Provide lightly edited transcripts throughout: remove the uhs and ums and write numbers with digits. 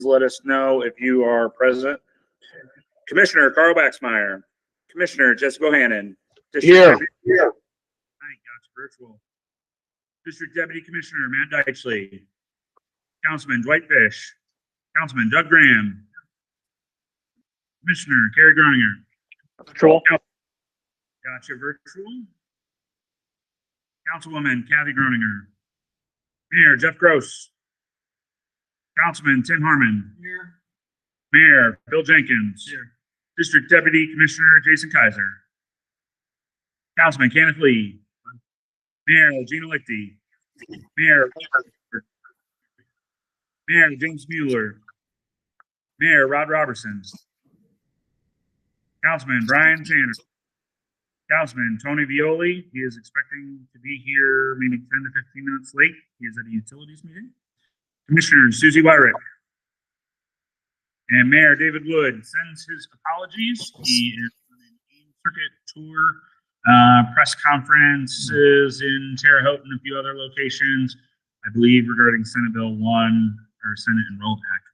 let us know if you are present. Commissioner Carl Baxmeyer, Commissioner Jessica Bohannon. Here. Virtual. District Deputy Commissioner Matt Deitchley, Councilman Dwight Fish, Councilman Doug Graham, Commissioner Carrie Groninger. Virtual. Gotcha, virtual. Councilwoman Kathy Groninger. Mayor Jeff Gross. Councilman Tim Harmon. Here. Mayor Bill Jenkins. Here. District Deputy Commissioner Jason Kaiser. Councilman Kenneth Lee. Mayor Gina Lichty. Mayor James Mueller. Mayor Rod Robertson. Councilman Brian Tanner. Councilman Tony Violi. He is expecting to be here maybe 10 to 15 minutes late. He is at a utilities meeting. Commissioner Susie Wyrick. And Mayor David Wood sends his apologies. He is on an circuit tour, press conferences in Terre Haute and a few other locations, I believe, regarding Senate Bill 1 or Senate Enrolled Act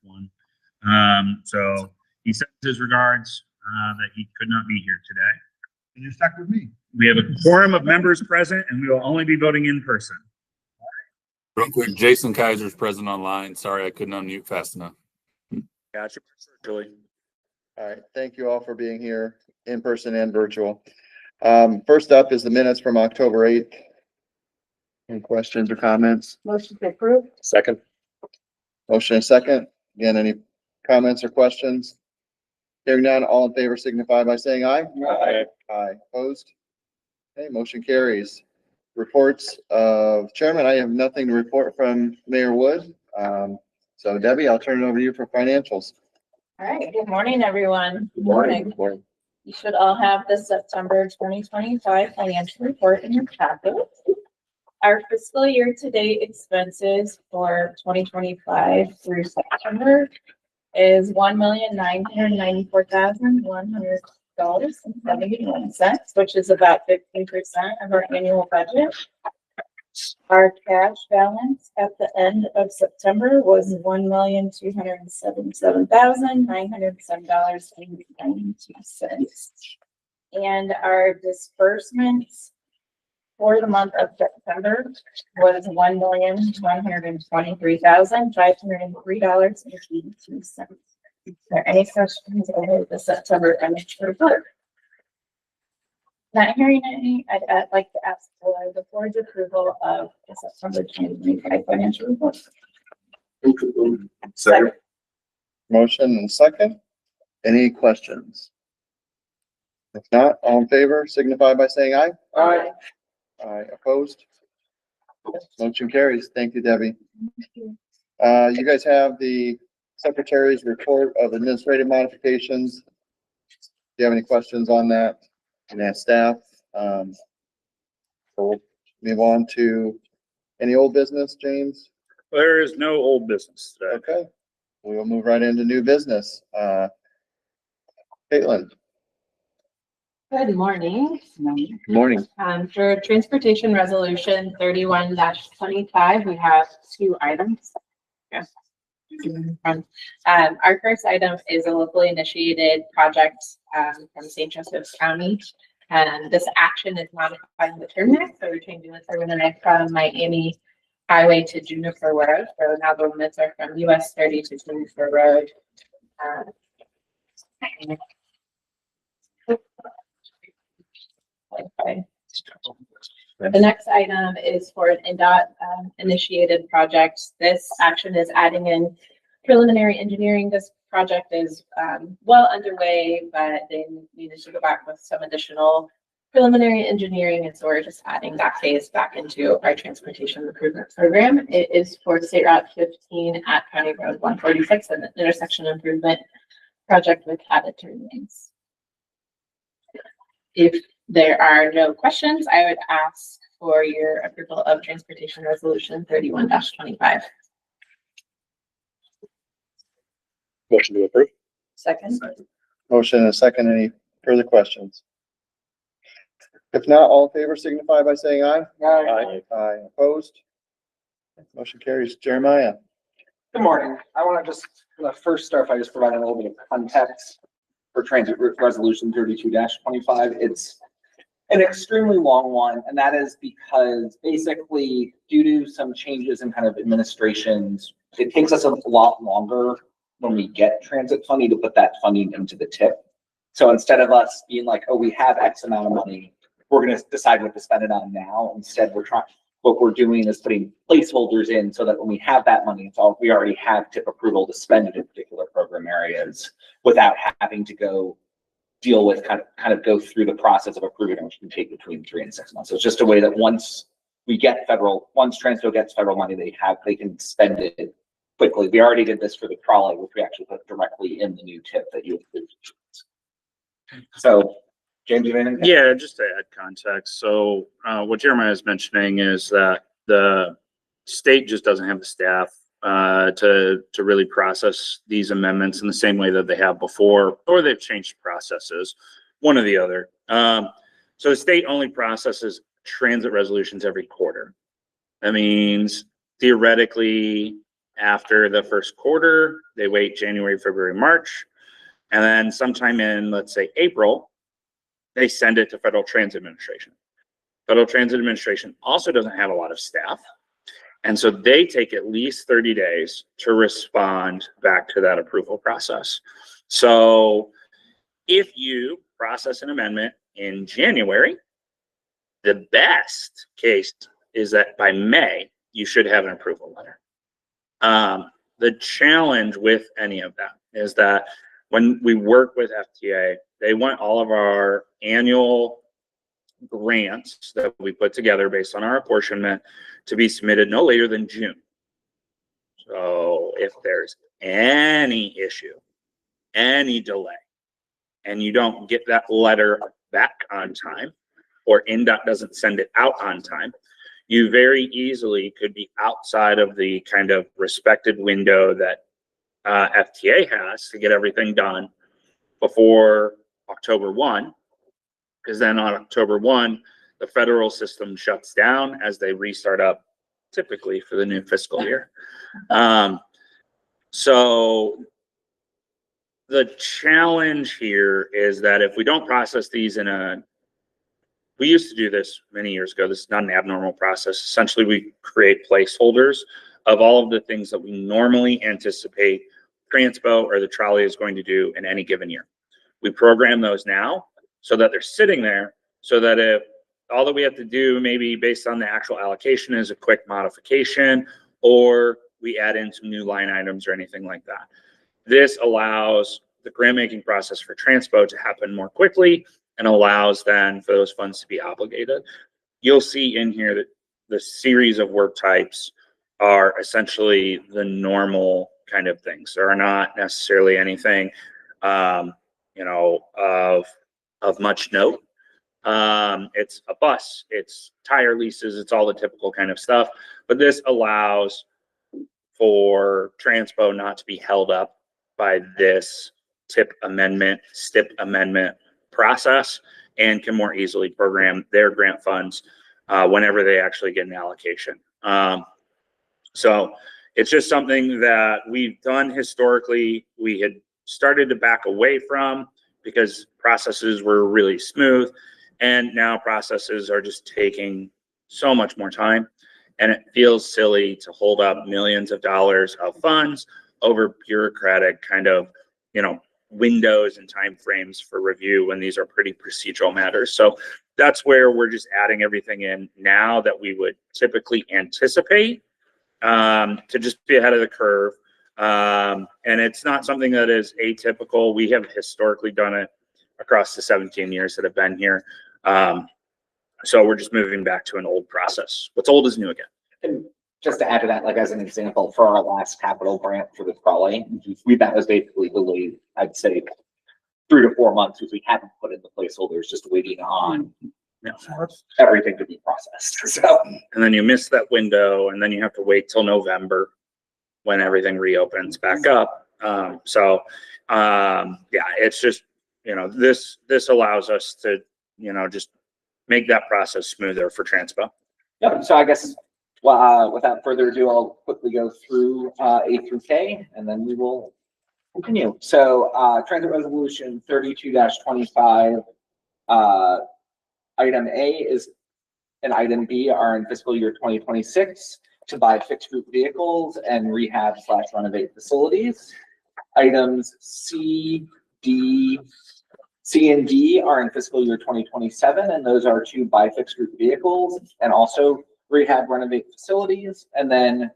1. So he sends his regards that he could not be here today. And you're stuck with me. We have a quorum of members present, and we will only be voting in person. Real quick, Jason Kaiser's present online. Sorry, I couldn't unmute fast enough. Gotcha. Virtually. All right. Thank you all for being here in person and virtual. First up is the minutes from October 8th. Any questions or comments? Motion to approve. Second. Motion and second. Again, any comments or questions? Hearing none, all in favor signify by saying aye. Aye. Aye. Opposed? Okay, motion carries. Reports of chairman. I have nothing to report from Mayor Wood. So Debbie, I'll turn it over to you for financials. All right, good morning, everyone. Good morning. You should all have the September 2025 financial report in your packet. Our fiscal year to date expenses for 2025 through September is $1,994,100.71, which is about 15% of our annual budget. Our cash balance at the end of September was $1,277,907.92. And our disbursements for the month of September was $1,123,503.82. Is there any questions over the September financial report? Not hearing any, I'd like to ask for the board's approval of the September 2025 financial report. Second. Motion and second. Any questions? If not, all in favor signify by saying aye. Aye. Aye. Opposed? Motion carries. Thank you, Debbie. You guys have the secretary's report of administrative modifications. Do you have any questions on that? And ask staff. So we'll move on to any old business, James? There is no old business today. Okay. We will move right into new business. Caitlin. Good morning. Morning. For transportation resolution 31-25, we have two items. Yes. Our first item is a locally initiated project from St. Joseph's County. And this action is modifying the turn, so we're changing the terminus from Miami Highway to Juniper Road. So now the limits are from US 30 to Juniper Road. Okay. The next item is for an NDOT initiated project. This action is adding in preliminary engineering. This project is well underway, but they needed to go back with some additional preliminary engineering, and so we're just adding that phase back into our transportation improvement program. It is for State Route 15 at County Road 146, an intersection improvement project with added turn lanes. If there are no questions, I would ask for your approval of transportation resolution 31-25. Motion to approve. Second. Motion and a second. Any further questions? If not, all in favor signify by saying aye. Aye. Aye. Opposed? Motion carries. Jeremiah. Good morning. I want to just, first start by just providing a little bit of context for Transit Resolution 32-25. It's an extremely long one, and that is because basically due to some changes in kind of administrations, it takes us a lot longer when we get transit funding to put that funding into the tip. So instead of us being like, oh, we have X amount of money, we're going to decide what to spend it on now. Instead, what we're doing is putting placeholders in so that when we have that money, we already have tip approval to spend it in particular program areas without having to go deal with kind of go through the process of approving, which can take between 3 and 6 months. So it's just a way that once Transco gets federal money, they can spend it quickly. We already did this for the trolley, which we actually put directly in the new tip that you approved. So James, you have anything? Yeah, just to add context. So what Jeremiah is mentioning is that the state just doesn't have the staff to really process these amendments in the same way that they have before, or they've changed processes, one or the other. So the state only processes transit resolutions every quarter. That means theoretically after the first quarter, they wait January, February, March, and then sometime in, let's say, April, they send it to Federal Transit Administration. Federal Transit Administration also doesn't have a lot of staff. And so they take at least 30 days to respond back to that approval process. So if you process an amendment in January, the best case is that by May, you should have an approval letter. The challenge with any of that is that when we work with FTA, they want all of our annual grants that we put together based on our apportionment to be submitted no later than June. So if there's any issue, any delay, and you don't get that letter back on time, or NDOT doesn't send it out on time, you very easily could be outside of the kind of respected window that FTA has to get everything done before October 1, because then on October 1, the federal system shuts down as they restart up typically for the new fiscal year. So the challenge here is that if we don't process these we used to do this many years ago. This is not an abnormal process. Essentially, we create placeholders of all of the things that we normally anticipate Transpo or the trolley is going to do in any given year. We program those now so that they're sitting there, so that if all that we have to do, maybe based on the actual allocation, is a quick modification, or we add in some new line items or anything like that. This allows the grant making process for Transpo to happen more quickly and allows then for those funds to be obligated. You'll see in here that the series of work types are essentially the normal kind of things. There are not necessarily anything, of much note. It's a bus, it's tire leases, it's all the typical kind of stuff. But this allows for Transpo not to be held up by this STIP amendment process, and can more easily program their grant funds whenever they actually get an allocation. So it's just something that we've done historically. We had started to back away from because processes were really smooth, and now processes are just taking so much more time, and it feels silly to hold up millions of dollars of funds over bureaucratic kind of, windows and time frames for review when these are pretty procedural matters. So that's where we're just adding everything in now that we would typically anticipate to just be ahead of the curve. And it's not something that is atypical. We have historically done it across the 17 years that I've been here. So we're just moving back to an old process. What's old is new again. And just to add to that, like as an example, for our last capital grant for the trolley, that was basically delayed, I'd say 3 to 4 months, because we hadn't put in the placeholders, just waiting on everything to be processed. So, and then you miss that window, and then you have to wait till November when everything reopens back up. It's just, this allows us to, just make that process smoother for Transpo. yep. So I guess Well, without further ado, I'll quickly go through A through K, and then we will continue. So Transit Resolution 32-25, item A is and item B are in fiscal year 2026 to buy fixed route vehicles and rehab/renovate facilities. Items C and D are in fiscal year 2027, and those are to buy fixed route vehicles and also rehab renovate facilities. And then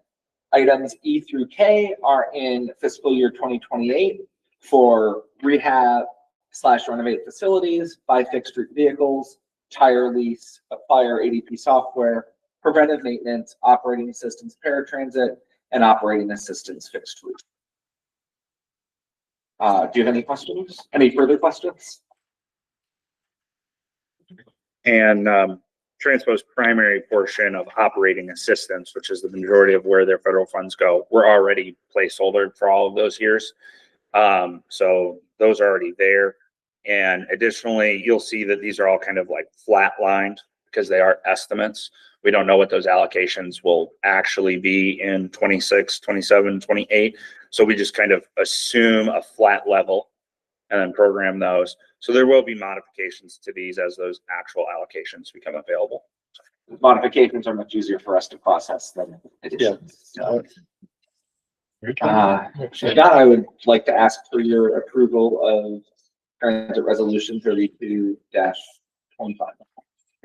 items E through K are in fiscal year 2028 for rehab/renovate facilities, buy fixed route vehicles, tire lease, acquire ADP software, preventive maintenance, operating assistance paratransit, and operating assistance fixed route. Do you have any questions? Any further questions? And Transpo's primary portion of operating assistance, which is the majority of where their federal funds go, we're already placeholdered for all of those years. So those are already there. And additionally, you'll see that these are all kind of like flatlined because they are estimates. We don't know what those allocations will actually be in 26, 27, 28. So we just kind of assume a flat level and then program those. So there will be modifications to these as those actual allocations become available. Modifications are much easier for us to process than additions. So, with that, I would like to ask for your approval of Transit Resolution 32-25.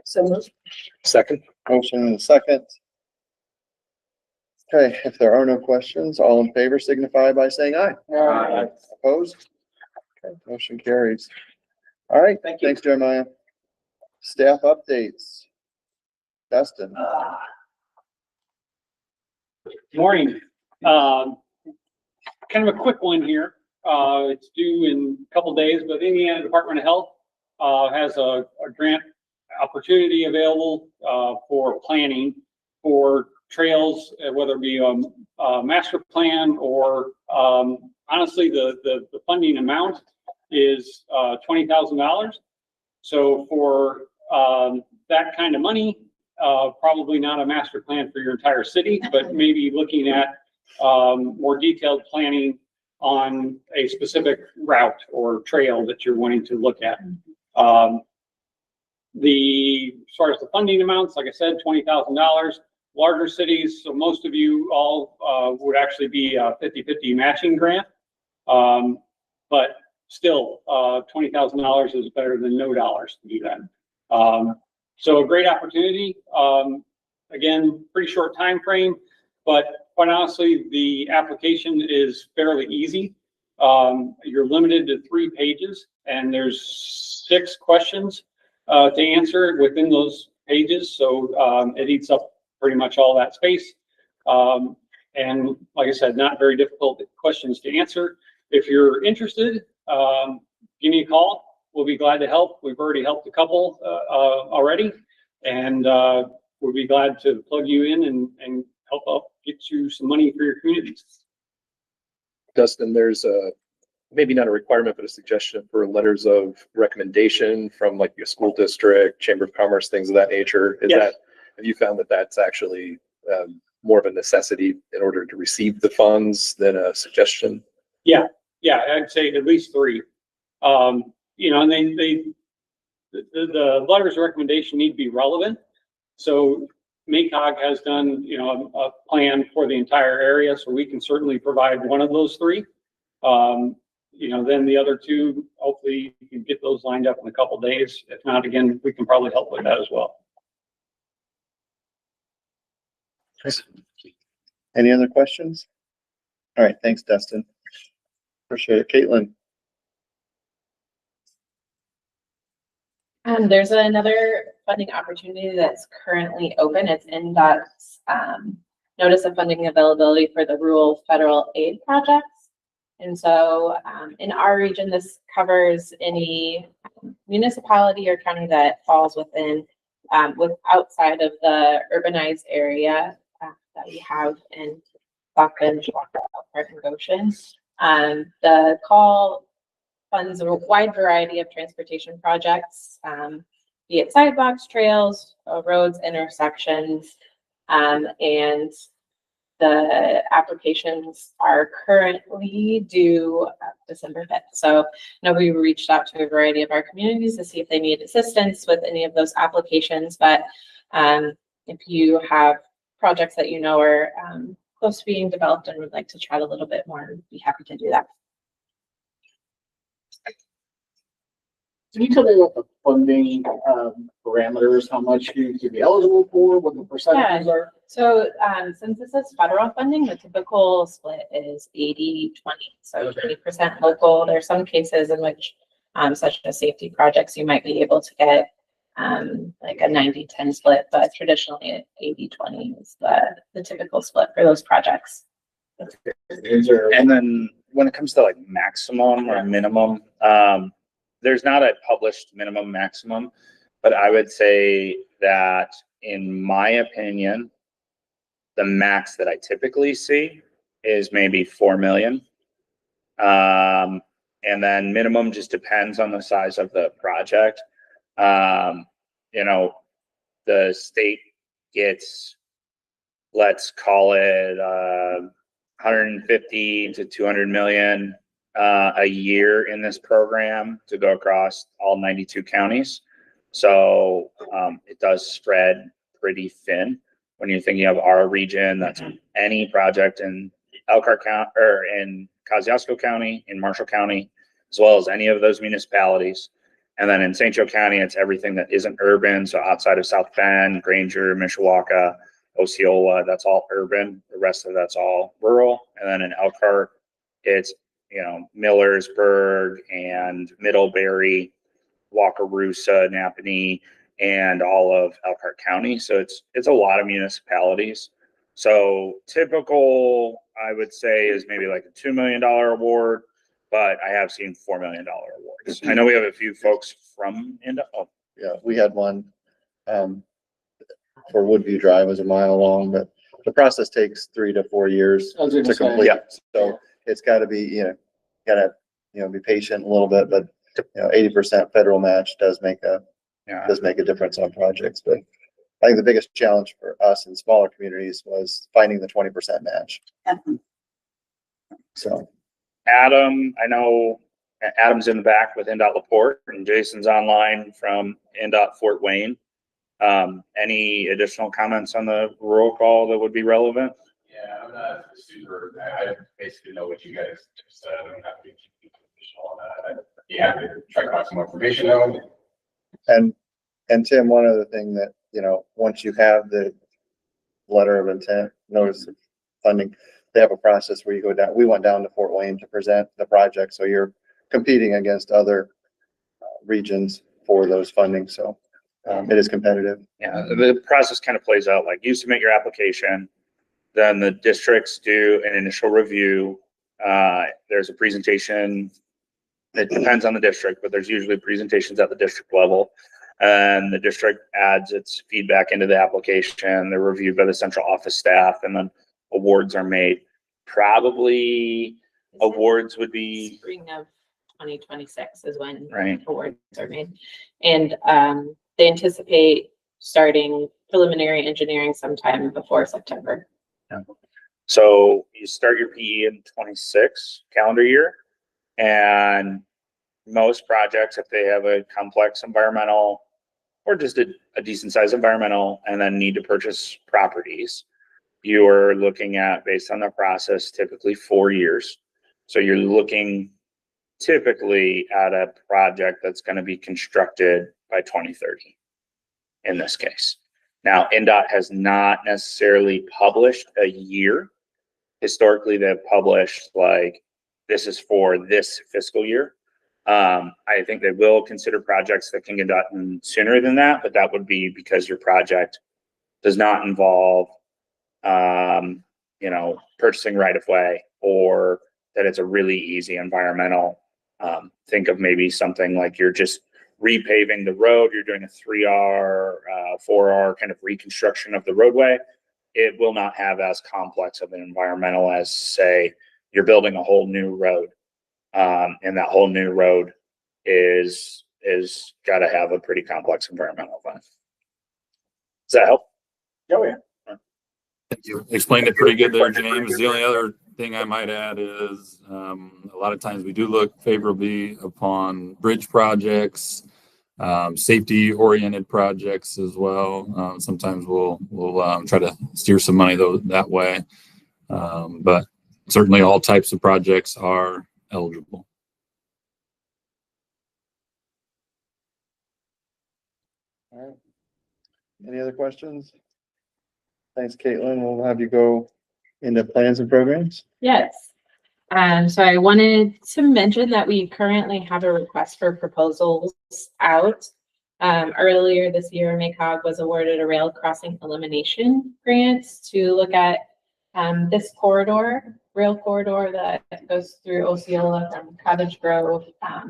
So moved. Second. Motion and a second. Okay, if there are no questions, all in favor signify by saying aye. Aye. Opposed? Okay, motion carries. All right, Thank you. thanks, Jeremiah. Staff updates. Dustin. Morning. Kind of a quick one here. It's due in a couple days, but Indiana Department of Health has a grant opportunity available for planning for trails, whether it be a master plan or honestly, the funding amount is $20,000. So for that kind of money, probably not a master plan for your entire city, but maybe looking at more detailed planning on a specific route or trail that you're wanting to look at. As far as the funding amounts, like I said, $20,000. Larger cities, so most of you all would actually be a 50-50 matching grant. But still, $20,000 is better than no dollars to do that. So a great opportunity. Again, pretty short time frame, but quite honestly, the application is fairly easy. You're limited to 3 pages, and there's 6 questions to answer within those pages. So it eats up pretty much all that space. And like I said, not very difficult questions to answer. If you're interested, give me a call. We'll be glad to help. We've already helped a couple already, and we'll be glad to plug you in and help out get you some money for your communities. Dustin, there's maybe not a requirement, but a suggestion for letters of recommendation from like a school district, chamber of commerce, things of that nature. Yes. Have you found that that's actually more of a necessity in order to receive the funds than a suggestion? Yeah, I'd say at least 3. You know, and the letters of recommendation need to be relevant. So MACOG has done, you know, a plan for the entire area, so we can certainly provide one of those 3. You know, then the other 2, hopefully you can get those lined up in a couple days. If not, again, we can probably help with that as well. Any other questions? All right, thanks, Dustin. Appreciate it. Caitlin. There's another funding opportunity that's currently open. It's NDOT's notice of funding availability for the rural federal aid projects. And so in our region, this covers any municipality or county that falls within outside of the urbanized area that we have in Stockton, Elkhart, and Goshen. The call funds a wide variety of transportation projects, be it sidewalks, trails, roads, intersections, And the applications are currently due December 5th. So, we reached out to a variety of our communities to see if they need assistance with any of those applications. But if you have projects that are close to being developed and would like to chat a little bit more, I'd be happy to do that. Can you tell me what the funding parameters, how much you could be eligible for, what the percentages are? So since this is federal funding, the typical split is 80-20. So 20% local. There are some cases in which, such as safety projects, you might be able to get like a 90-10 split, but traditionally 80-20 is the typical split for those projects. And then when it comes to like maximum or minimum, there's not a published minimum maximum, but I would say that in my opinion, the max that I typically see is maybe 4 million. And then minimum just depends on the size of the project. The state gets, let's call it 150 to 200 million a year in this program to go across all 92 counties. So it does spread pretty thin. When you're thinking of our region, that's any project in Elkhart County or in Kosciuszko County, in Marshall County, as well as any of those municipalities. And then in St. Joe County, it's everything that isn't urban. So outside of South Bend, Granger, Mishawaka, Osceola, that's all urban. The rest of that's all rural. And then in Elkhart, it's, Millersburg and Middlebury, Wakarusa, Napanee, and all of Elkhart County. So it's a lot of municipalities. So typical, I would say, is maybe like a $2 million award, but I have seen $4 million awards. I know we have a few folks from Yeah, we had one, for Woodview Drive was a mile long, but the process takes 3 to 4 years I was gonna to say, complete. Yeah. So it's gotta be, be patient a little bit, but 80% federal match does make a difference on projects. But I think the biggest challenge for us in smaller communities was finding the 20% match. So Adam, I know Adam's in the back with NDOT LaPorte and Jason's online from NDOT Fort Wayne. Any additional comments on the roll call that would be relevant? Yeah, I'm not super, I basically know what you guys just said. I'm not being official on that. Yeah, try to find some more information though. And Tim, one other thing that, once you have the letter of intent, notice of funding, they have a process where you go down. We went down to Fort Wayne to present the project. So you're competing against other regions for those funding. So it is competitive. Yeah, the process kind of plays out like you submit your application, then the districts do an initial review. There's a presentation. It depends on the district, but there's usually presentations at the district level. And the district adds its feedback into the application. They're reviewed by the central office staff, and then awards are made. Probably awards would be Spring of 2026 is when right. awards are made. And they anticipate starting preliminary engineering sometime before September. Yeah. So you start your PE in 26 calendar year, and most projects, if they have a complex environmental or just a decent sized environmental and then need to purchase properties, you are looking at, based on the process, typically 4 years. So you're looking typically at a project that's going to be constructed by 2030 in this case. Now, NDOT has not necessarily published a year. Historically, they've published like, this is for this fiscal year. I think they will consider projects that can get done sooner than that, but that would be because your project does not involve, purchasing right of way, or that it's a really easy environmental. Think of maybe something like you're just repaving the road, you're doing a 3R, 4R kind of reconstruction of the roadway. It will not have as complex of an environmental as, say, you're building a whole new road. And that whole new road is got to have a pretty complex environmental plan. Does that help? Oh, yeah. You explained it pretty good there, James. The only other thing I might add is a lot of times we do look favorably upon bridge projects, safety-oriented projects as well. Sometimes we'll try to steer some money that way, but certainly all types of projects are eligible. All right. Any other questions? Thanks, Caitlin. We'll have you go into plans and programs. Yes. So I wanted to mention that we currently have a request for proposals out. Earlier this year, MACOG was awarded a rail crossing elimination grant to look at this rail corridor that goes through Osceola from Cottage Grove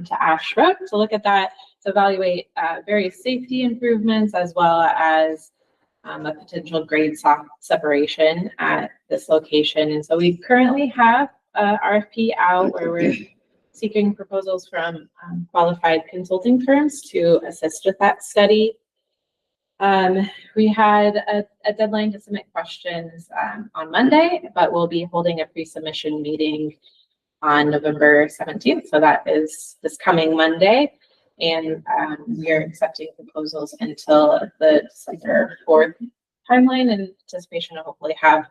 to Ashbrook, to look at that, to evaluate various safety improvements as well as a potential grade separation at this location. And so we currently have a RFP out where we're seeking proposals from qualified consulting firms to assist with that study. We had a deadline to submit questions on Monday, but we'll be holding a pre-submission meeting on November 17th. So that is this coming Monday. And we are accepting proposals until the December 4th timeline, in anticipation of hopefully have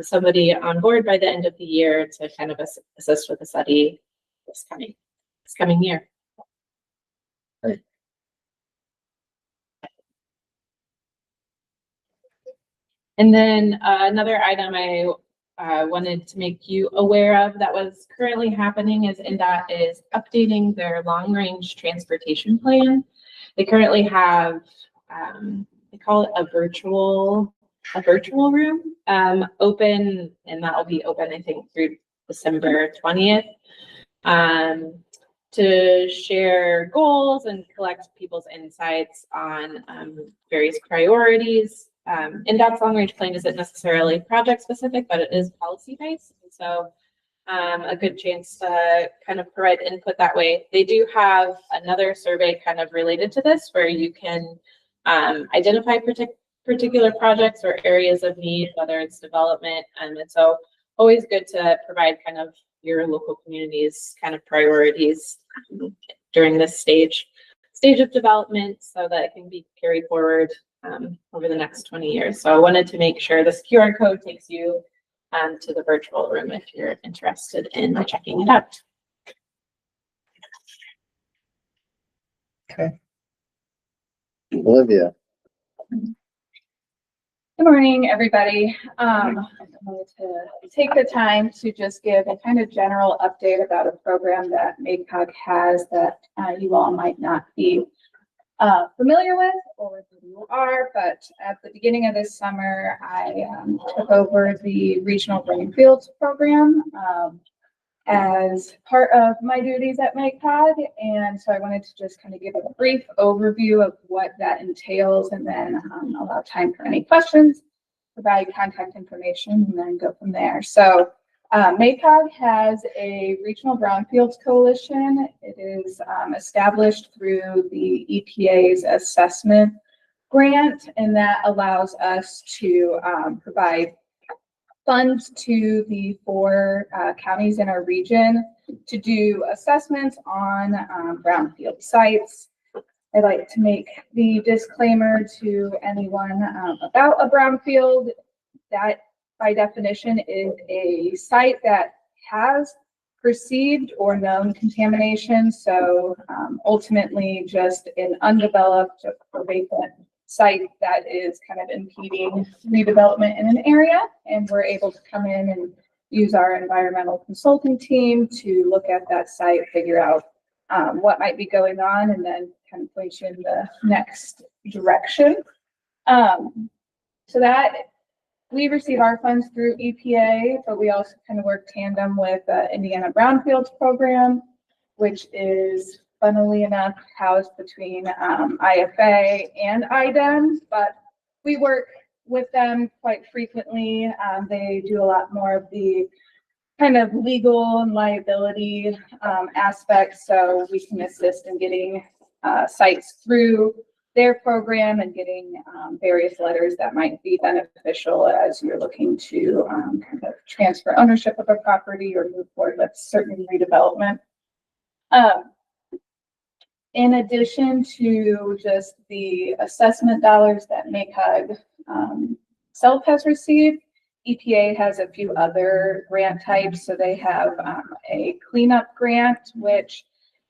somebody on board by the end of the year to kind of assist with the study this coming year. Right. And then another item I wanted to make you aware of that was currently happening is NDOT is updating their long-range transportation plan. They currently have, they call it a virtual room open, and that will be open, I think, through December 20th, to share goals and collect people's insights on various priorities. NDOT's long-range plan isn't necessarily project-specific, but it is policy-based. And so a good chance to kind of provide input that way. They do have another survey kind of related to this where you can identify particular projects or areas of need, whether it's development. And so always good to provide kind of your local community's kind of priorities during this stage of development so that it can be carried forward over the next 20 years. So I wanted to make sure this QR code takes you to the virtual room if you're interested in checking it out. Okay. Olivia. Good morning, everybody. I wanted to take the time to just give a kind of general update about a program that MACOG has that you all might not be familiar with, or you are, but at the beginning of this summer, I took over the Regional Brainfields program as part of my duties at MACOG. And so I wanted to just kind of give a brief overview of what that entails and then allow time for any questions, provide contact information, and then go from there. So MACOG has a regional brownfields coalition. It is established through the EPA's assessment grant, and that allows us to provide funds to the 4 counties in our region to do assessments on brownfield sites. I'd like to make the disclaimer to anyone about a brownfield that by definition is a site that has perceived or known contamination. So ultimately just an undeveloped or vacant site that is kind of impeding redevelopment in an area. And we're able to come in and use our environmental consulting team to look at that site, figure out what might be going on, and then kind of point you in the next direction. So that we receive our funds through EPA, but we also kind of work tandem with Indiana Brownfields program, which is funnily enough housed between IFA and IDEM, but we work with them quite frequently. They do a lot more of the kind of legal and liability aspects, so we can assist in getting sites through their program and getting various letters that might be beneficial as you're looking to kind of transfer ownership of a property or move forward with certain redevelopment. In addition to just the assessment dollars that MACOG self has received, EPA has a few other grant types. So they have a cleanup grant, which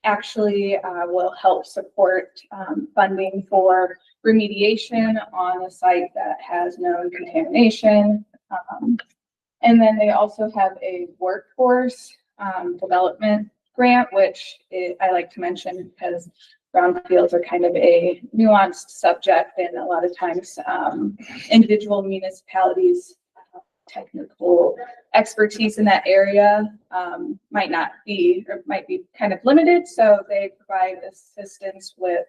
actually will help support funding for remediation on a site that has known contamination. And then they also have a workforce development grant, which I like to mention because brownfields are kind of a nuanced subject, and a lot of times individual municipalities technical expertise in that area might not be, or might be kind of limited. So they provide assistance with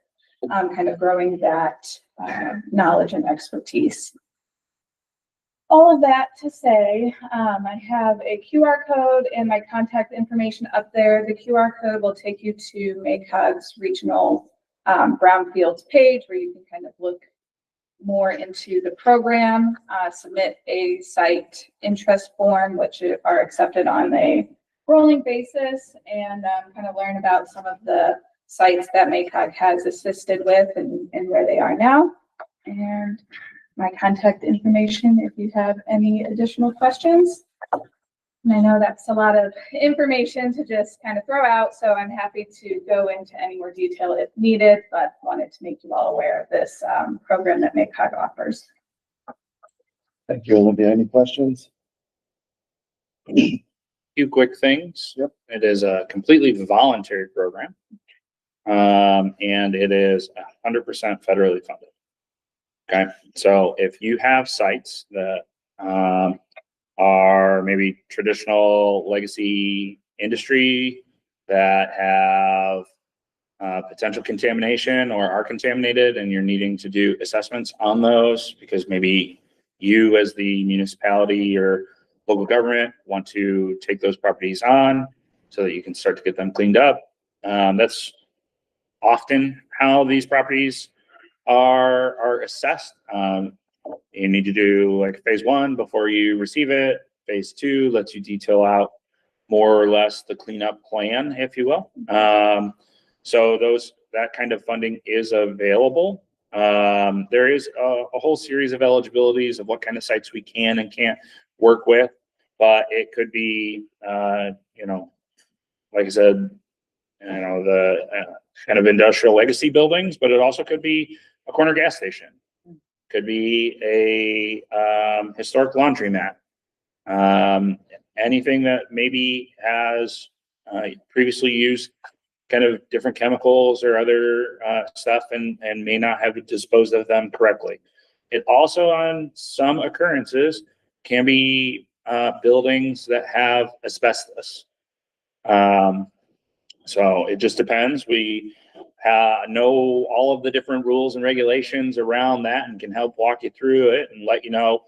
kind of growing that knowledge and expertise. All of that to say, I have a QR code and my contact information up there. The QR code will take you to MACOG's regional brownfields page where you can kind of look more into the program, submit a site interest form, which are accepted on a rolling basis, and kind of learn about some of the sites that MACOG has assisted with and where they are now. And my contact information if you have any additional questions. And I know that's a lot of information to just kind of throw out, so I'm happy to go into any more detail if needed, but wanted to make you all aware of this program that MACOG offers. Thank you, Olivia. Any questions? Few quick things. Yep. It is a completely voluntary program. And it is 100% federally funded. Okay. So if you have sites that are maybe traditional legacy industry that have potential contamination or are contaminated, and you're needing to do assessments on those because maybe you as the municipality or local government want to take those properties on so that you can start to get them cleaned up. That's often how these properties are assessed. You need to do like phase 1 before you receive it. Phase 2 lets you detail out more or less the cleanup plan, if you will. So that kind of funding is available. There is a whole series of eligibilities of what kind of sites we can and can't work with, but it could be, like I said, the kind of industrial legacy buildings, but it also could be a corner gas station, could be a historic laundromat, anything that maybe has previously used kind of different chemicals or other stuff and may not have disposed of them correctly. It also, on some occurrences, can be buildings that have asbestos. So it just depends. We know all of the different rules and regulations around that and can help walk you through it and let you know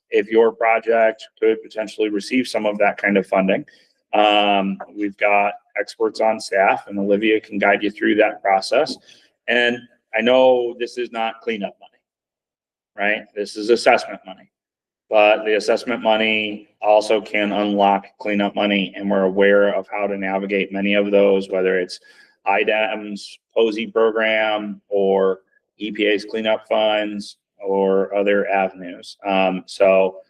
if your project could potentially receive some of that kind of funding. We've got experts on staff, and Olivia can guide you through that process. And I know this is not cleanup money, right? This is assessment money. But the assessment money also can unlock cleanup money, and we're aware of how to navigate many of those, whether it's IDEM's POSI program or EPA's cleanup funds or other avenues. So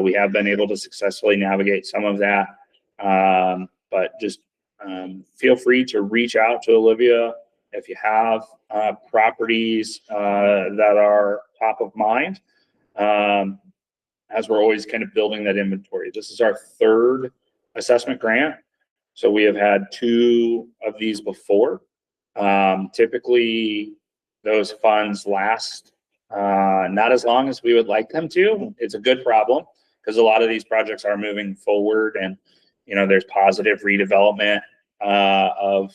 we have been able to successfully navigate some of that, but just feel free to reach out to Olivia if you have properties that are top of mind. As we're always kind of building that inventory. This is our 3rd assessment grant. So we have had 2 of these before. Typically those funds last not as long as we would like them to. It's a good problem because a lot of these projects are moving forward, and there's positive redevelopment of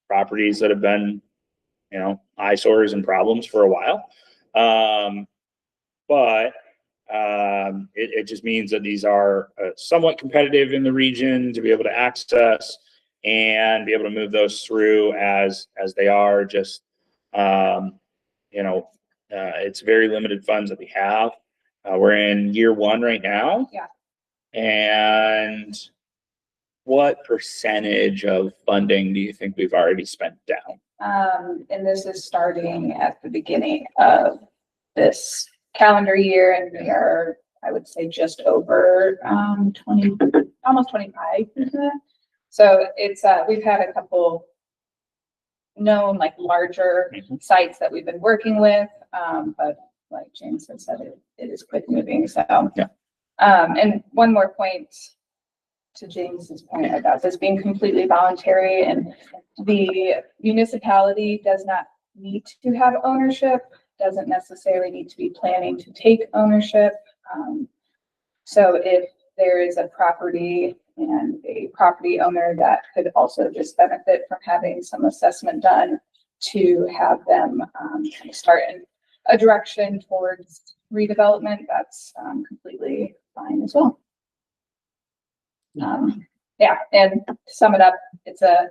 properties that have been eyesores and problems for a while. But it just means that these are somewhat competitive in the region to be able to access and be able to move those through as they are just it's very limited funds that we have. We're in year one right now. Yeah. And what percentage of funding do you think we've already spent down? And this is starting at the beginning of this calendar year, and we are, I would say, just over 20, almost 25%. So it's we've had a couple known like larger sites that we've been working with, but like James has said, it is quick moving. So yeah. And one more point to James's point about this being completely voluntary, and the municipality does not need to have ownership, doesn't necessarily need to be planning to take ownership. So if there is a property and a property owner that could also just benefit from having some assessment done, to have them start in a direction towards redevelopment, that's completely fine as well. Yeah, and to sum it up, it's a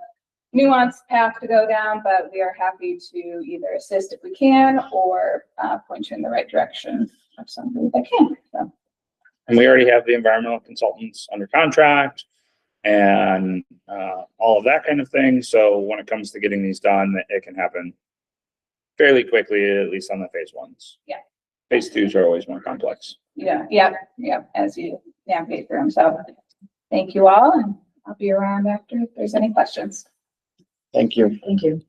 nuanced path to go down, but we are happy to either assist if we can, or point you in the right direction of somebody that can. So. And we already have the environmental consultants under contract and all of that kind of thing. So when it comes to getting these done, it can happen fairly quickly, at least on the phase ones. Yeah. Phase twos are always more complex. Yeah, as you navigate through them. So thank you all, and I'll be around after if there's any questions. Thank you. Thank you.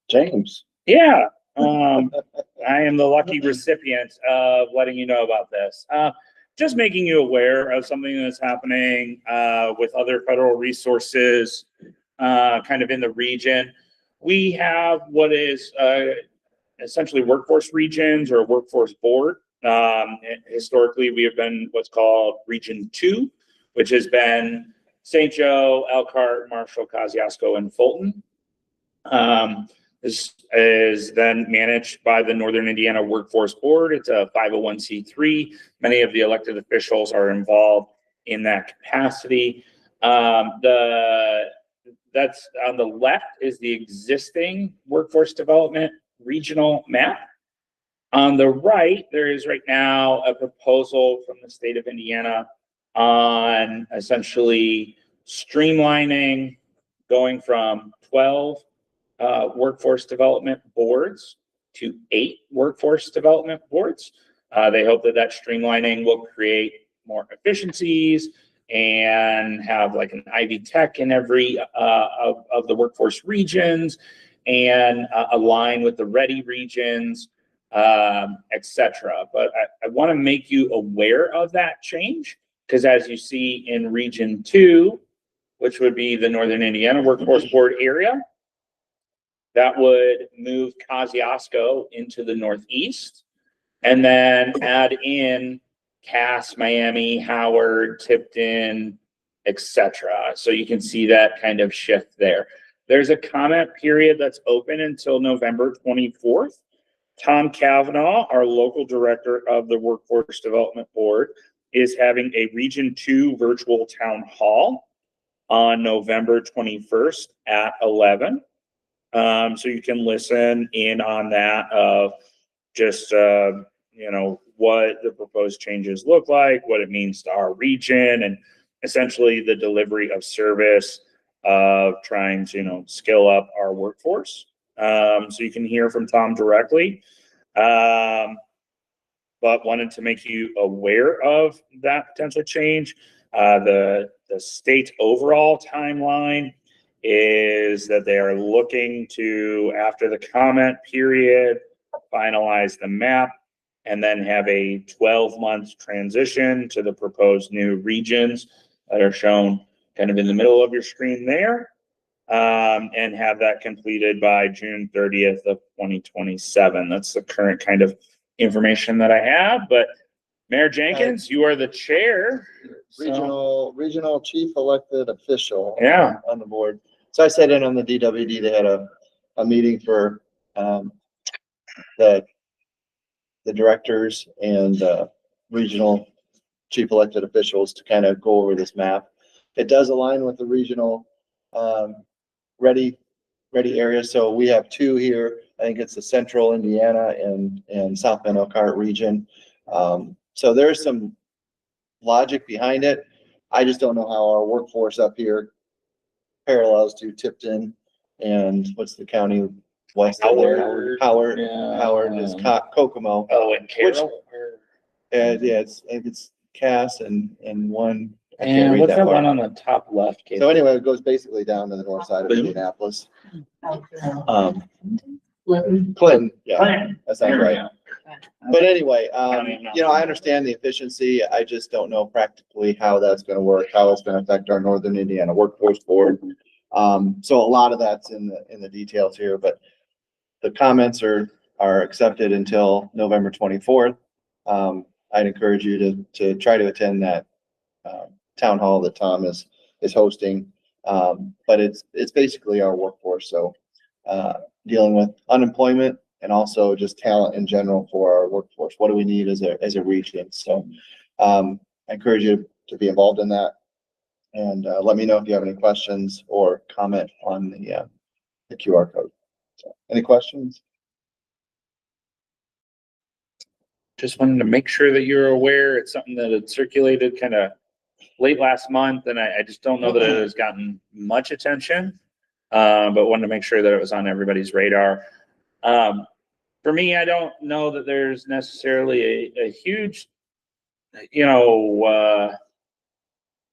James. Yeah. I am the lucky recipient of letting you know about this. Just making you aware of something that's happening with other federal resources kind of in the region. We have what is essentially workforce regions or workforce board. Historically, we have been what's called Region 2, which has been St. Joe, Elkhart, Marshall, Kosciuszko, and Fulton. This is then managed by the Northern Indiana Workforce Board. It's a 501c3. Many of the elected officials are involved in that capacity. That's on the left is the existing workforce development regional map. On the right, there is right now a proposal from the state of Indiana on essentially streamlining, going from 12 workforce development boards to 8 workforce development boards. They hope that that streamlining will create more efficiencies and have like an Ivy Tech in every of the workforce regions, and align with the ready regions, etc. But I want to make you aware of that change, because as you see in Region 2, which would be the Northern Indiana Workforce Board area, that would move Kosciuszko into the northeast, and then add in Cass, Miami, Howard, Tipton, etc. So you can see that kind of shift there. There's a comment period that's open until November 24th. Tom Cavanaugh, our local director of the Workforce Development Board, is having a Region 2 virtual town hall on November 21st at 11. So you can listen in on that of just, what the proposed changes look like, what it means to our region, and essentially the delivery of service of trying to, skill up our workforce. So you can hear from Tom directly. But wanted to make you aware of that potential change. The state overall timeline is that they are looking to, after the comment period, finalize the map, and then have a 12-month transition to the proposed new regions that are shown kind of in the middle of your screen there, and have that completed by June 30th of 2027. That's the current kind of information that I have. But Mayor Jenkins, you are the chair. Regional chief elected official. Yeah. On the board. So I sat in on the DWD. They had a meeting for the directors and regional chief elected officials to kind of go over this map. It does align with the regional ready area. So we have 2 here I think it's the central Indiana and South Bend Elkhart region. So there's some logic behind it. I just don't know how our workforce up here parallels to Tipton and what's the county west of there? Howard is Kokomo. Oh, and Carroll? And yeah, it's Cass and one. I can't And read what's that far. one on the top left? So anyway, it goes basically down to the north side of Indianapolis. Clinton, yeah, that sounds right. But anyway, you know, I understand the efficiency. I just don't know practically how that's gonna work, how it's gonna affect our Northern Indiana Workforce Board. So a lot of that's in the details here, but the comments are accepted until November 24th. I'd encourage you to try to attend that town hall that Tom is hosting. But it's basically our workforce, so dealing with unemployment and also just talent in general for our workforce. What do we need as a region? So I encourage you to be involved in that, and let me know if you have any questions or comment on the QR code. So, any questions? Just wanted to make sure that you're aware. It's something that had circulated kind of late last month, and I just don't know that it has gotten much attention. But wanted to make sure that it was on everybody's radar. For me, I don't know that there's necessarily a huge, you know,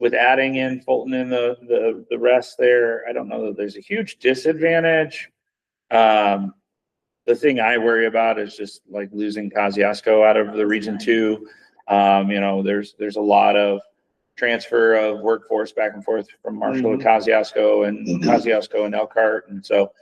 with adding in Fulton and the rest there, I don't know that there's a huge disadvantage. The thing I worry about is just like losing Kosciuszko out of the Region 2. You know, there's a lot of transfer of workforce back and forth from Marshall to Kosciuszko and Elkhart. And so,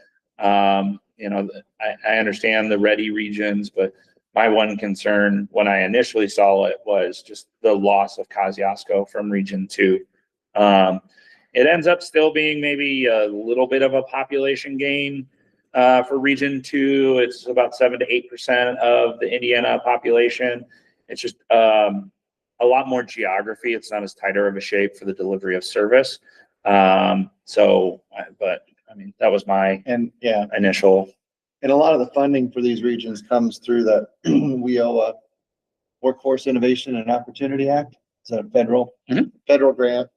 you know, I understand the ready regions, but my one concern when I initially saw it was just the loss of Kosciuszko from Region 2. It ends up still being maybe a little bit of a population gain for Region 2. It's about 7 to 8% of the Indiana population. It's just a lot more geography. It's not as tighter of a shape for the delivery of service. So, but I mean, that was my initial. And a lot of the funding for these regions comes through the WIOA Workforce Innovation and Opportunity Act. It's a federal grant.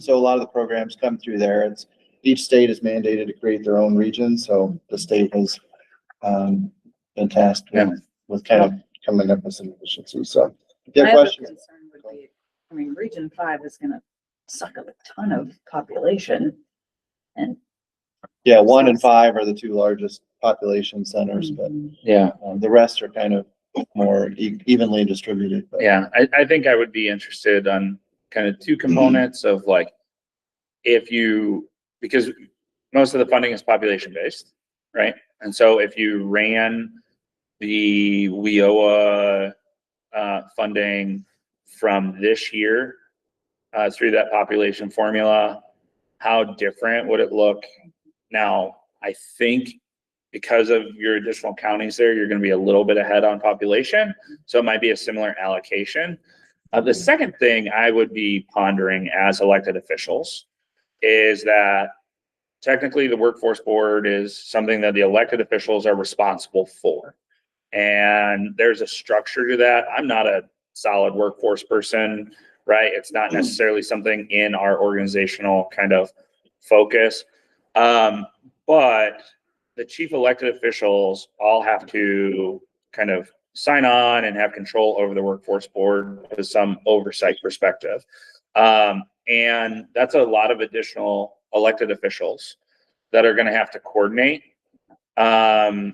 So a lot of the programs come through there. Each state is mandated to create their own region. So the state has been tasked with kind of coming up with some efficiencies. So if you have questions. Concern would be, I mean, Region 5 is gonna suck up a ton of population. And yeah, 1 and 5 are the two largest population centers, but the rest are kind of more evenly distributed. But. Yeah, I think I would be interested on kind of two components of like, because most of the funding is population based, right? And so if you ran the WIOA funding from this year through that population formula, how different would it look? Now, I think because of your additional counties there, you're going to be a little bit ahead on population. So it might be a similar allocation. The second thing I would be pondering as elected officials is that technically the workforce board is something that the elected officials are responsible for. And there's a structure to that. I'm not a solid workforce person, right? It's not necessarily something in our organizational kind of focus. But the chief elected officials all have to kind of sign on and have control over the workforce board with some oversight perspective. And that's a lot of additional elected officials that are going to have to coordinate. And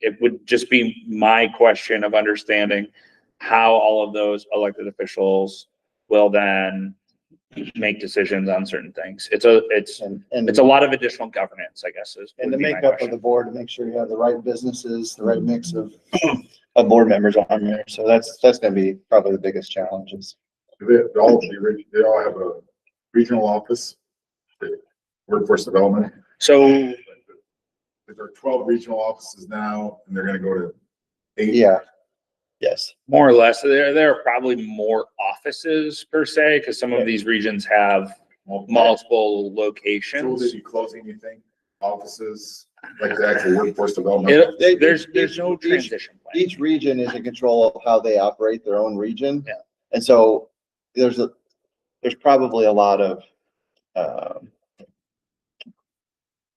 it would just be my question of understanding how all of those elected officials will then make decisions on certain things. It's a lot of additional governance, I guess. And the makeup of the board to make sure you have the right businesses, the right mix of board members on there. So that's going to be probably the biggest challenges. They all have a regional office, workforce development. So there are 12 regional offices now, and they're going to go to 8. Yeah. Yes. More or less. There are probably more offices per se, because some of these regions have multiple locations. So will they be closing, you think? offices, like the actual workforce development? There's no transition plan. Each region is in control of how they operate their own region. Yeah. And so there's probably a lot of,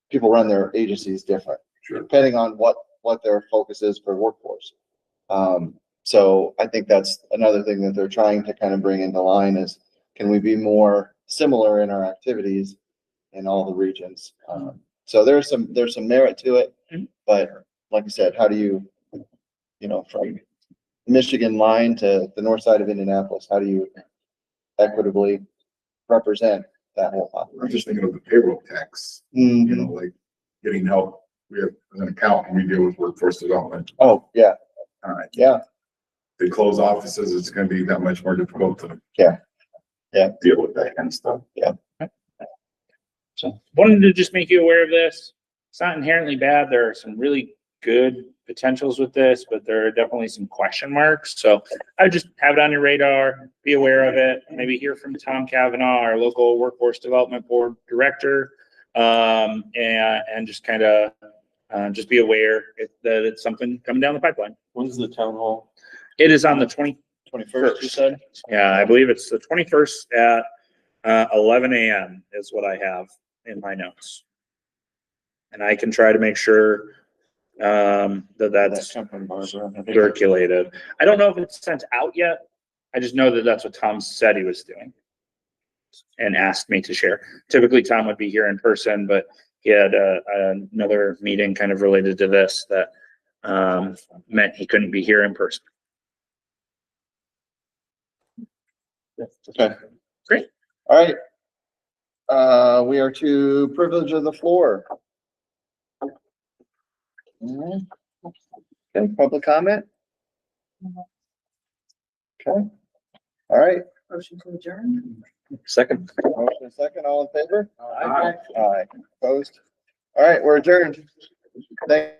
people run their agencies different, Sure. depending on what their focus is for workforce. So I think that's another thing that they're trying to kind of bring into line is, can we be more similar in our activities in all the regions? So there's some merit to it, but like I said, how do you from Michigan line to the north side of Indianapolis, how do you equitably represent that whole I'm population? just thinking of the payroll tax, Mhm. like getting help. We have an account and we deal with workforce development. Oh, yeah, yeah, They close offices, it's gonna be that much more difficult to yeah, deal with that kind of stuff. So wanted to just make you aware of this. It's not inherently bad. There are some really good potentials with this, but there are definitely some question marks. So I just have it on your radar, be aware of it, maybe hear from Tom Kavanaugh, our local workforce development board director. And just kind of, just be aware that it's something coming down the pipeline. When's the town hall? It is on the 21st, you said? Yeah, I believe it's the 21st at 11 a.m. is what I have in my notes. And I can try to make sure that's circulated. I don't know if it's sent out yet. I just know that that's what Tom said he was doing and asked me to share. Typically, Tom would be here in person, but he had another meeting kind of related to this that meant he couldn't be here in person. Okay. Great. All right. We are to privilege of the floor. All right. Okay, public comment? Okay. All right. Motion to adjourn. Second. Motion and second, all in favor? Aye. Opposed? All right, we're adjourned. Thank